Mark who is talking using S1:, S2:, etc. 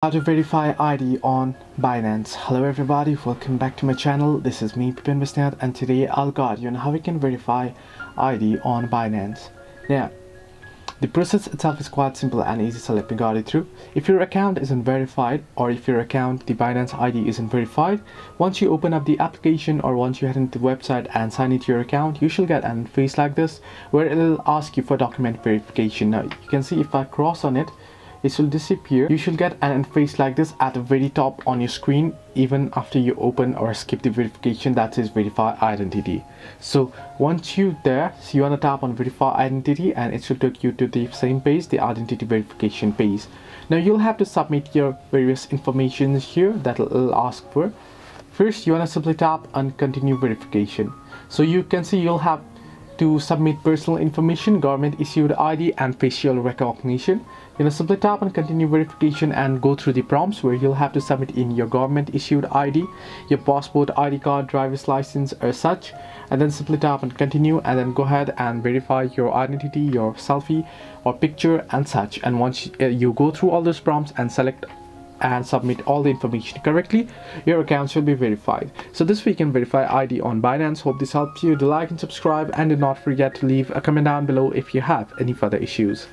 S1: How to verify ID on Binance. Hello everybody, welcome back to my channel. This is me, Pippin Visnat, and today I'll guide you on how we can verify ID on Binance. Now, the process itself is quite simple and easy, so let me guide you through. If your account isn't verified, or if your account, the Binance ID isn't verified, once you open up the application or once you head into the website and sign into your account, you should get an interface like this where it'll ask you for document verification. Now, you can see if I cross on it, it will disappear. You should get an interface like this at the very top on your screen even after you open or skip the verification that says verify identity. So once you there, so you want to tap on verify identity and it should take you to the same page, the identity verification page. Now you'll have to submit your various information here that will ask for. First, you want to simply tap on continue verification. So you can see you'll have to submit personal information, government issued ID and facial recognition. You know, simply tap on continue verification and go through the prompts where you'll have to submit in your government issued ID, your passport, ID card, driver's license or such, and then simply tap on continue and then go ahead and verify your identity, your selfie or picture and such. And once you go through all those prompts and select and submit all the information correctly, your account should be verified. So this way you can verify ID on Binance. Hope this helps you. Do like and subscribe, and do not forget to leave a comment down below if you have any further issues.